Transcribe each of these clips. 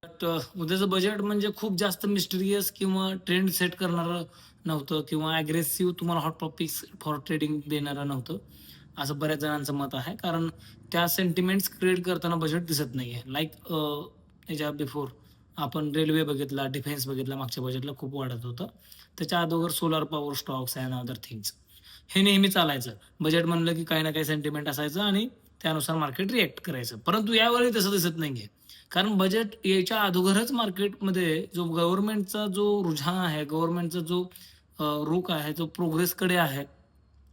But उद्याचं budget म्हणजे खूप जास्त मिस्टिरियस किंवा ट्रेंड सेट करणारं नव्हतं किंवा अग्रेसिव्ह तुम्हाला हॉट टॉपिक्स फॉर ट्रेडिंग देणारं नव्हतं. असं बऱ्याच जणांचं मत आहे. कारण त्या सेंटिमेंट्स क्रिएट करताना बजेट दिसत नाहीये. लाइक ह्याच्या बिफोर आपण रेल्वे बघितला, डिफेन्स बघितला, मागच्या बजेटला खूप वाढत होतं. त्याच्या अगोदर solar power stocks and other things. हे नेहमी चालायचं. बजेट म्हणलं की काही ना काही सेंटिमेंट असायचं आणि त्यानुसार मार्केट रिएक्ट करायचं. परंतु यावेळी तसं दिसत नाहीये. कारण बजेट यायच्या अगोदरच मार्केटमध्ये जो गव्हर्नमेंटचा जो रुझान आहे, गव्हर्नमेंटचा जो रुख आहे, जो प्रोग्रेसकडे आहे,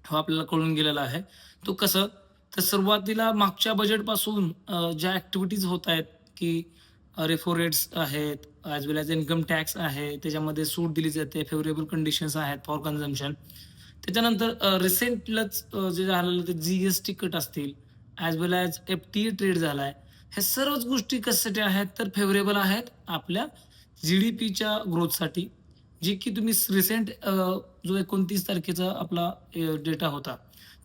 हो आपल्याला कळून गेलेला आहे. तो कसं? तर सुरुवातीला मागच्या बजेटपासून ज्या ॲक्टिव्हिटीज होत आहेत, की रेफो रेट्स आहेत, ॲज वेल ॲज इन्कम टॅक्स आहे, त्याच्यामध्ये सूट दिली जाते, फेव्हरेबल कंडिशन्स आहेत फॉर कन्झम्पशन. त्याच्यानंतर रिसेंटलाच जे झालेलं ते जी-एस-टी कट असतील, ॲज वेल ॲज एफ-टी ट्रेड झालाय. ह्या सर्वच गोष्टी कशासाठी आहेत, तर फेव्हरेबल आहेत आपल्या जी-डी-पीच्या ग्रोथसाठी. जी की तुम्ही रिसेंट जो 29 तारखेचा आपला डेटा होता,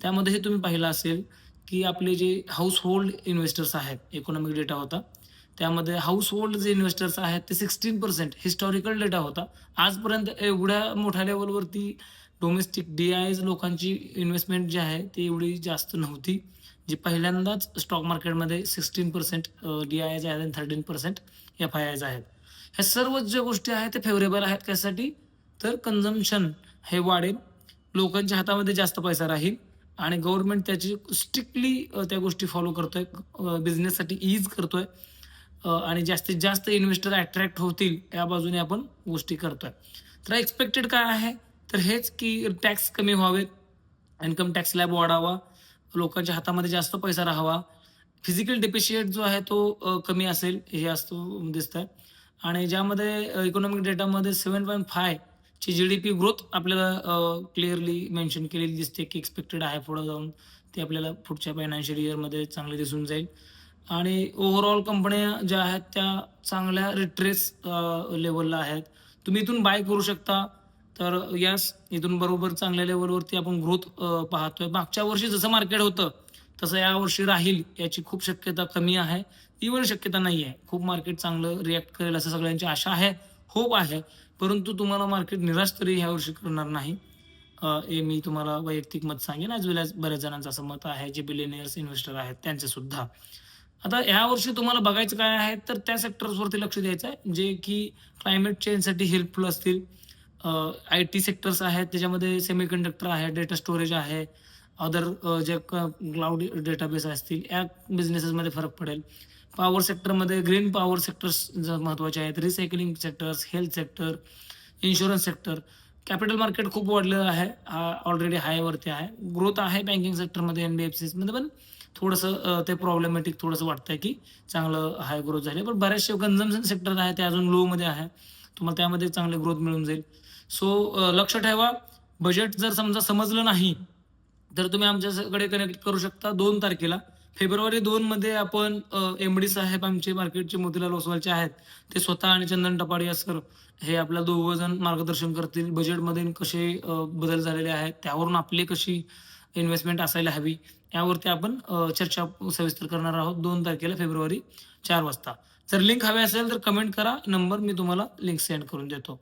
त्यामध्ये हे तुम्ही पाहिलं असेल, की आपले जे हाउसहोल्ड इन्व्हेस्टर्स आहेत, इकॉनॉमिक डेटा होता. त्यामध्ये हाउसहोल्ड जे इन्व्हेस्टर्स आहेत, ते 16% हिस्टॉरिकल डेटा होता. आजपर्यंत एवढ्या मोठ्या लेव्हलवरती डोमेस्टिक डी-आयज लोकांची इन्व्हेस्टमेंट जी आहे, ती एवढी जास्त नव्हती. जी पहिल्यांदाच स्टॉक मार्केटमध्ये 16% डी-आयज आहेत आणि 13% एफ-आय-आयज आहेत. ह्या सर्व ज्या गोष्टी आहेत, त्या फेव्हरेबल आहेत. कशासाठी? तर कन्झम्पशन हे वाढेल, लोकांच्या हातामध्ये जास्त पैसा राहील आणि गव्हर्नमेंट त्याची स्ट्रिक्टली त्या गोष्टी फॉलो करतोय. बिझनेससाठी ईज करतोय आणि जास्तीत जास्त इन्व्हेस्टर अट्रॅक्ट होतील या बाजूने आपण गोष्टी करतोय. तर एक्स्पेक्टेड काय आहे? तर हेच की टॅक्स कमी व्हावेत, इन्कम टॅक्स स्लॅब वाढावा, लोकांच्या हातामध्ये जास्त पैसा राहावा, फिजिकल डेप्रिशिएट जो आहे तो कमी असेल हे असं दिसतंय आणि ज्यामध्ये इकॉनॉमिक डेटामध्ये 7.5 ची जी-डी-पी ग्रोथ आपल्याला क्लिअरली मेन्शन केलेली दिसते, की एक्स्पेक्टेड आहे पुढे जाऊन. ते आपल्याला पुढच्या फायनान्शियल इयरमध्ये चांगले दिसून जाईल आणि ओव्हरऑल कंपन्या ज्या आहेत त्या चांगल्या रिट्रेस लेव्हलला आहेत. तुम्ही इथून बाय करू शकता. तर येस, इथून बरोबर चांगल्या लेव्हलवरती आपण ग्रोथ पाहतोय. मागच्या वर्षी जसं मार्केट होतं, तसं यावर्षी राहील याची खूप शक्यता कमी आहे. इव्हन शक्यता नाही आहे. खूप मार्केट चांगलं रिएक्ट करेल असं सगळ्यांची आशा आहे, होप आहे. परंतु तुम्हाला मार्केट निराश तरी ह्यावर्षी करणार नाही. हे मी तुम्हाला वैयक्तिक मत सांगेन ॲज वेल ॲज बऱ्याच जणांचं असं मत आहे, जे बिलियनियर्स इन्व्हेस्टर आहेत त्यांचं सुद्धा. आता ह्यावर्षी तुम्हाला बघायचं काय आहे, तर त्या सेक्टर्सवरती लक्ष द्यायचं आहे, जे की क्लायमेट चेंजसाठी हेल्पफुल असतील. आय-टी सेक्टर्स आहेत, त्याच्यामध्ये सेमीकंडक्टर आहे, डेटा स्टोरेज आहे, अदर जे क्लाउड डेटाबेस असतील, या बिझनेसेसमध्ये फरक पडेल. पॉवर सेक्टरमध्ये ग्रीन पॉवर सेक्टर्स महत्त्वाचे आहेत, recycling sectors, health sector, insurance sector. Capital market खूप वाढलेलं आहे. ऑलरेडी हायवरती आहे. ग्रोथ आहे बँकिंग सेक्टरमध्ये, एन-बी-एफ-सीजमध्ये पण थोडंसं ते प्रॉब्लेमॅटिक थोडंसं वाटतंय, की चांगलं हाय ग्रोथ झाली. पण बऱ्याचशा कन्झम्पशन सेक्टर आहे, ते अजून लोमध्ये आहे. तुम्हाला त्यामध्ये चांगले ग्रोथ मिळून जाईल. सो लक्ष ठेवा, बजेट जर समजा समजलं नाही, तर तुम्ही आमच्याकडे कनेक्ट करू शकता 2 तारखेला. फेब्रुवारी 2 मध्ये आपण एम-डी साहेब आमचे मार्केटचे मोतीलाल ओसवालचे आहेत. ते स्वतः आणि चंदन टपाडिया सर हे आपल्या दोघं जण मार्गदर्शन करतील. बजेटमध्ये कसे बदल झालेले आहेत, त्यावरून आपली कशी इन्व्हेस्टमेंट असायला हवी, यावरती आपण चर्चा सविस्तर करणार आहोत 2 तारखेला फेब्रुवारी 4 वाजता. जर लिंक हवी असेल तर कमेंट करा. नंबर मी तुम्हाला लिंक सेंड करून देतो.